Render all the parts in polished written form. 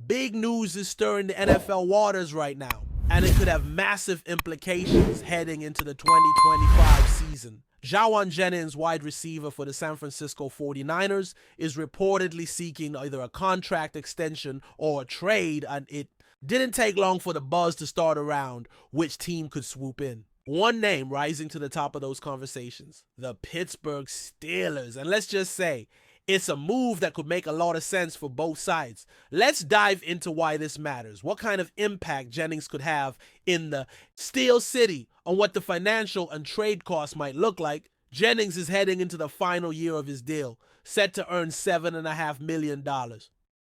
Big news is stirring the NFL waters right now, and it could have massive implications heading into the 2025 season. Jawan Jennings, wide receiver for the San Francisco 49ers, is reportedly seeking either a contract extension or a trade, and it didn't take long for the buzz to start around which team could swoop in. One name rising to the top of those conversations: the Pittsburgh Steelers. And let's just say, it's a move that could make a lot of sense for both sides. Let's dive into why this matters, what kind of impact Jennings could have in the Steel City, on what the financial and trade costs might look like. Jennings is heading into the final year of his deal, set to earn $7.5 million.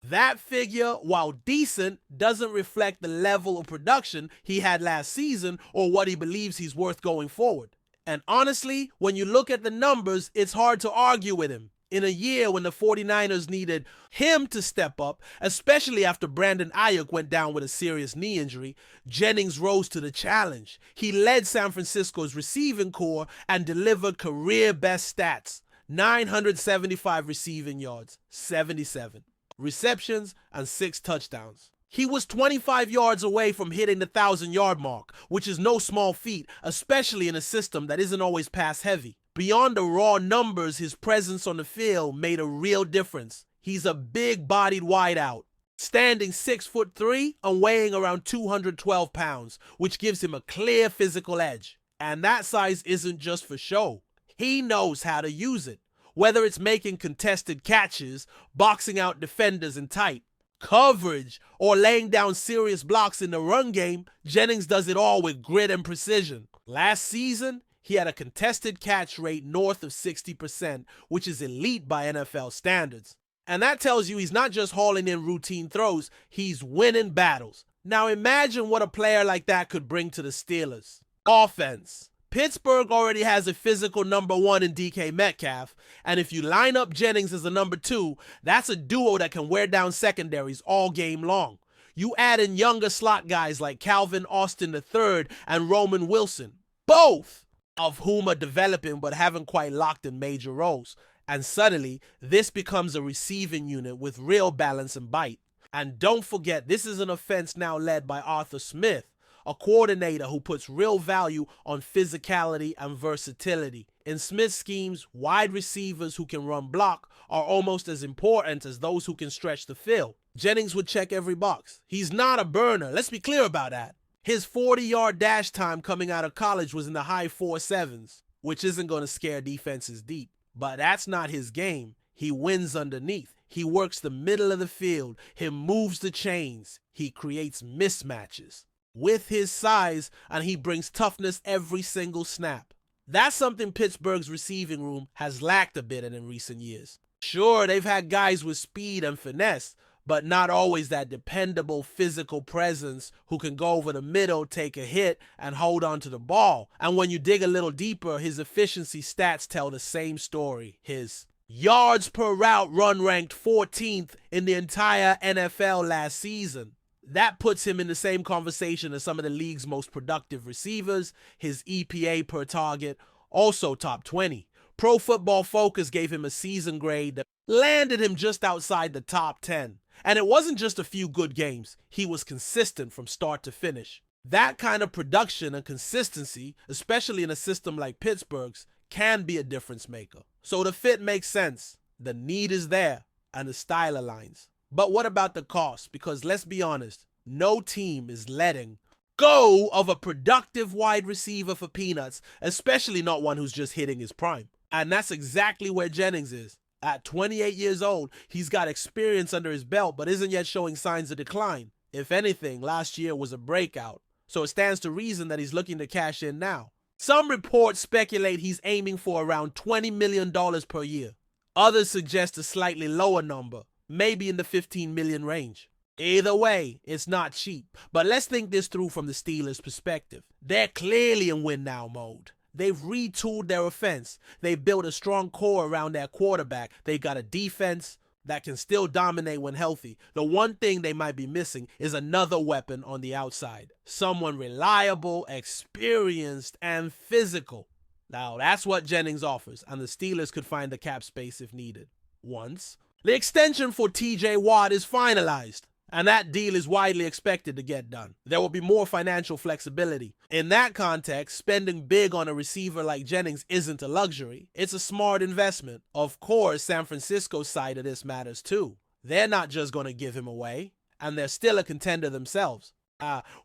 That figure, while decent, doesn't reflect the level of production he had last season or what he believes he's worth going forward. And honestly, when you look at the numbers, it's hard to argue with him. In a year when the 49ers needed him to step up, especially after Brandon Ayuk went down with a serious knee injury, Jennings rose to the challenge. He led San Francisco's receiving corps and delivered career-best stats: 975 receiving yards, 77 receptions, and 6 touchdowns. He was 25 yards away from hitting the 1,000-yard mark, which is no small feat, especially in a system that isn't always pass-heavy. Beyond the raw numbers, his presence on the field made a real difference. He's a big-bodied wideout, standing 6'3" and weighing around 212 pounds, which gives him a clear physical edge. And that size isn't just for show. He knows how to use it. Whether it's making contested catches, boxing out defenders in tight coverage, or laying down serious blocks in the run game, Jennings does it all with grit and precision. Last season, he had a contested catch rate north of 60%, which is elite by NFL standards. And that tells you he's not just hauling in routine throws, he's winning battles. Now imagine what a player like that could bring to the Steelers. Offense. Pittsburgh already has a physical number 1 in DK Metcalf, and if you line up Jennings as a number 2, that's a duo that can wear down secondaries all game long. You add in younger slot guys like Calvin Austin III and Roman Wilson, both of whom are developing but haven't quite locked in major roles. And suddenly, this becomes a receiving unit with real balance and bite. And don't forget, this is an offense now led by Arthur Smith, a coordinator who puts real value on physicality and versatility. In Smith's schemes, wide receivers who can run block are almost as important as those who can stretch the field. Jennings would check every box. He's not a burner, let's be clear about that. His 40-yard dash time coming out of college was in the high 4.7s, which isn't going to scare defenses deep. But that's not his game. He wins underneath. He works the middle of the field. He moves the chains. He creates mismatches with his size, and he brings toughness every single snap. That's something Pittsburgh's receiving room has lacked a bit in recent years. Sure, they've had guys with speed and finesse, but not always that dependable physical presence who can go over the middle, take a hit, and hold on to the ball. And when you dig a little deeper, his efficiency stats tell the same story. His yards per route run ranked 14th in the entire NFL last season. That puts him in the same conversation as some of the league's most productive receivers. His EPA per target, also top 20. Pro Football Focus gave him a season grade that landed him just outside the top 10. And it wasn't just a few good games. He was consistent from start to finish. That kind of production and consistency, especially in a system like Pittsburgh's, can be a difference maker. So the fit makes sense. The need is there, and the style aligns. But what about the cost? Because let's be honest, no team is letting go of a productive wide receiver for peanuts, especially not one who's just hitting his prime. And that's exactly where Jennings is. At 28 years old, he's got experience under his belt, but isn't yet showing signs of decline. If anything, last year was a breakout, so it stands to reason that he's looking to cash in now. Some reports speculate he's aiming for around $20 million per year. Others suggest a slightly lower number, maybe in the $15 million range. Either way, it's not cheap. But let's think this through from the Steelers' perspective. They're clearly in win-now mode. They've retooled their offense. They've built a strong core around their quarterback. They've got a defense that can still dominate when healthy. The one thing they might be missing is another weapon on the outside. Someone reliable, experienced, and physical. Now, that's what Jennings offers, and the Steelers could find the cap space if needed. Once the extension for TJ Watt is finalized. and that deal is widely expected to get done. There will be more financial flexibility. In that context, spending big on a receiver like Jennings isn't a luxury. It's a smart investment. Of course, San Francisco's side of this matters too. They're not just going to give him away, and they're still a contender themselves,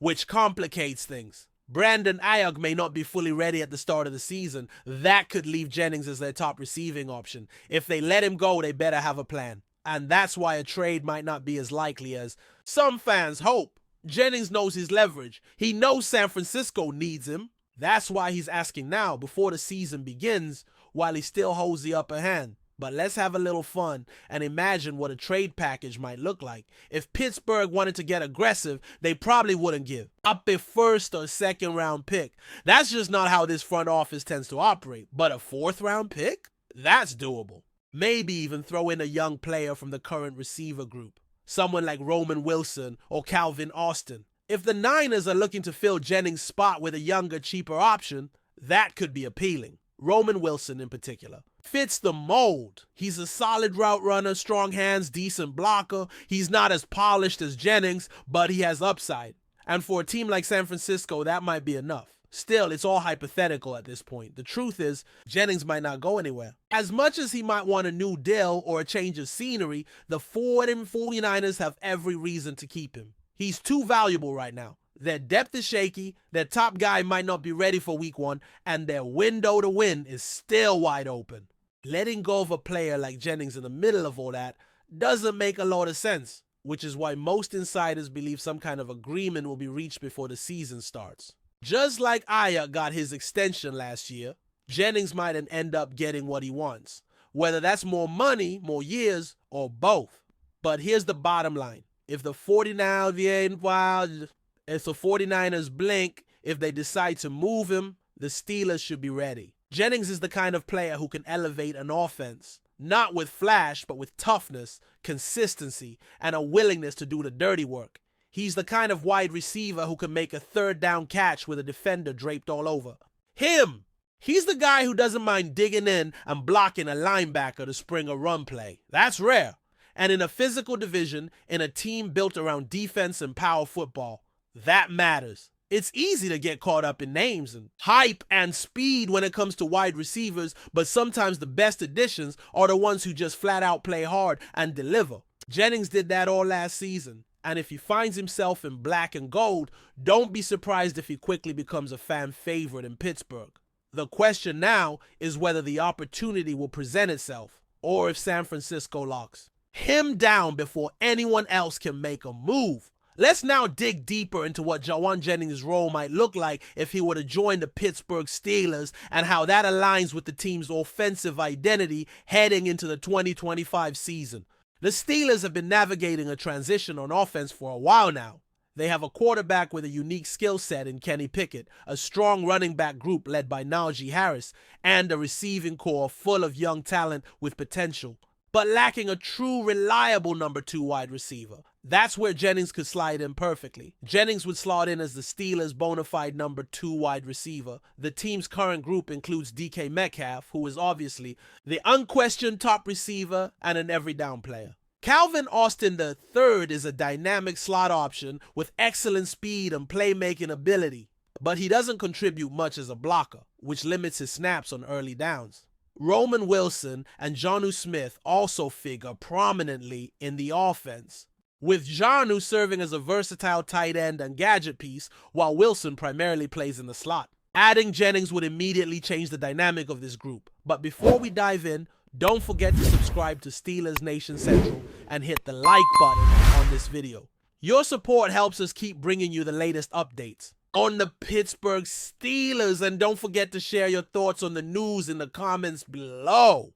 which complicates things. Brandon Ayuk may not be fully ready at the start of the season. That could leave Jennings as their top receiving option. If they let him go, they better have a plan. And that's why a trade might not be as likely as some fans hope. Jennings knows his leverage. He knows San Francisco needs him. That's why he's asking now, before the season begins, while he still holds the upper hand. But let's have a little fun and imagine what a trade package might look like. If Pittsburgh wanted to get aggressive, they probably wouldn't give up a first or second round pick. That's just not how this front office tends to operate. But a fourth round pick? That's doable. Maybe even throw in a young player from the current receiver group. Someone like Roman Wilson or Calvin Austin. If the Niners are looking to fill Jennings' spot with a younger, cheaper option, that could be appealing. Roman Wilson in particular fits the mold. He's a solid route runner, strong hands, decent blocker. He's not as polished as Jennings, but he has upside. And for a team like San Francisco, that might be enough. Still, it's all hypothetical at this point. The truth is, Jennings might not go anywhere. As much as he might want a new deal or a change of scenery, the 49ers have every reason to keep him. He's too valuable right now. Their depth is shaky, their top guy might not be ready for week 1, and their window to win is still wide open. Letting go of a player like Jennings in the middle of all that doesn't make a lot of sense, which is why most insiders believe some kind of agreement will be reached before the season starts. Just like Ayuk got his extension last year, Jennings might end up getting what he wants, whether that's more money, more years, or both. But here's the bottom line. If the 49ers blink, if they decide to move him, the Steelers should be ready. Jennings is the kind of player who can elevate an offense, not with flash, but with toughness, consistency, and a willingness to do the dirty work. He's the kind of wide receiver who can make a third down catch with a defender draped all over him. He's the guy who doesn't mind digging in and blocking a linebacker to spring a run play. That's rare. And in a physical division, in a team built around defense and power football, that matters. It's easy to get caught up in names and hype and speed when it comes to wide receivers, but sometimes the best additions are the ones who just flat out play hard and deliver. Jennings did that all last season, and if he finds himself in black and gold, don't be surprised if he quickly becomes a fan favorite in Pittsburgh. The question now is whether the opportunity will present itself, or if San Francisco locks him down before anyone else can make a move. Let's now dig deeper into what Jawan Jennings' role might look like if he were to join the Pittsburgh Steelers and how that aligns with the team's offensive identity heading into the 2025 season. The Steelers have been navigating a transition on offense for a while now. They have a quarterback with a unique skill set in Kenny Pickett, a strong running back group led by Najee Harris, and a receiving core full of young talent with potential, but lacking a true reliable number 2 wide receiver. That's where Jennings could slide in perfectly. Jennings would slot in as the Steelers' bona fide number 2 wide receiver. The team's current group includes DK Metcalf, who is obviously the unquestioned top receiver and an every down player. Calvin Austin III is a dynamic slot option with excellent speed and playmaking ability, but he doesn't contribute much as a blocker, which limits his snaps on early downs. Roman Wilson and Jonnu Smith also figure prominently in the offense, with Jonnu serving as a versatile tight end and gadget piece, while Wilson primarily plays in the slot. Adding Jennings would immediately change the dynamic of this group. But before we dive in, don't forget to subscribe to Steelers Nation Central and hit the like button on this video. Your support helps us keep bringing you the latest updates on the Pittsburgh Steelers, and don't forget to share your thoughts on the news in the comments below.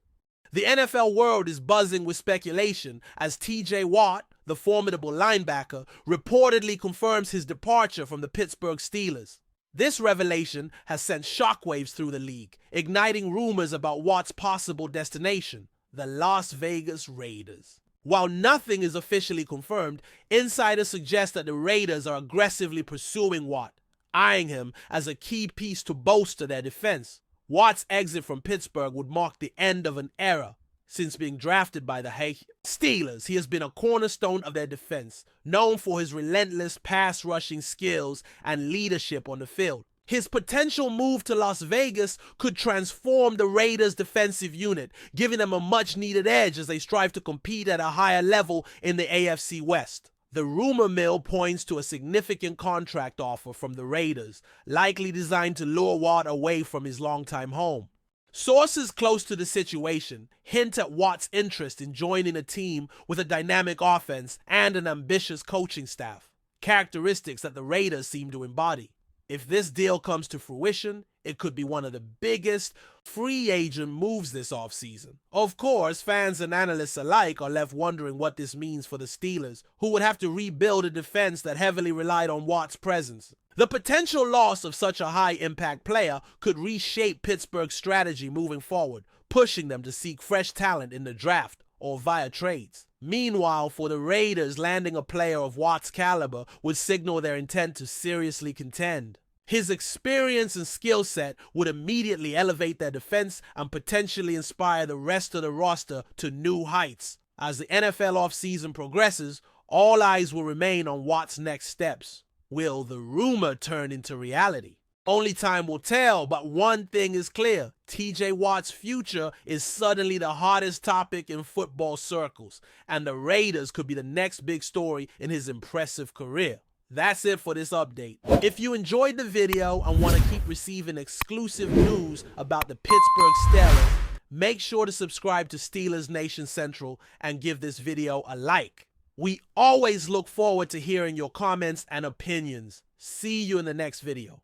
The NFL world is buzzing with speculation as TJ Watt, the formidable linebacker, reportedly confirms his departure from the Pittsburgh Steelers. This revelation has sent shockwaves through the league, igniting rumors about Watt's possible destination, the Las Vegas Raiders. While nothing is officially confirmed, insiders suggest that the Raiders are aggressively pursuing Watt, eyeing him as a key piece to bolster their defense. Watt's exit from Pittsburgh would mark the end of an era, Since being drafted by the Steelers, he has been a cornerstone of their defense, known for his relentless pass rushing skills and leadership on the field. His potential move to Las Vegas could transform the Raiders' defensive unit, giving them a much-needed edge as they strive to compete at a higher level in the AFC West. The rumor mill points to a significant contract offer from the Raiders, likely designed to lure Watt away from his longtime home. Sources close to the situation hint at Watt's interest in joining a team with a dynamic offense and an ambitious coaching staff, characteristics that the Raiders seem to embody. If this deal comes to fruition, it could be one of the biggest free agent moves this offseason. Of course, fans and analysts alike are left wondering what this means for the Steelers, who would have to rebuild a defense that heavily relied on Watt's presence. The potential loss of such a high-impact player could reshape Pittsburgh's strategy moving forward, pushing them to seek fresh talent in the draft or via trades. Meanwhile, for the Raiders, landing a player of Watt's caliber would signal their intent to seriously contend. His experience and skill set would immediately elevate their defense and potentially inspire the rest of the roster to new heights. As the NFL offseason progresses, all eyes will remain on Watt's next steps. Will the rumor turn into reality? Only time will tell, but one thing is clear. TJ Watt's future is suddenly the hottest topic in football circles, and the Raiders could be the next big story in his impressive career. That's it for this update. If you enjoyed the video and want to keep receiving exclusive news about the Pittsburgh Steelers, make sure to subscribe to Steelers Nation Central and give this video a like. We always look forward to hearing your comments and opinions. See you in the next video.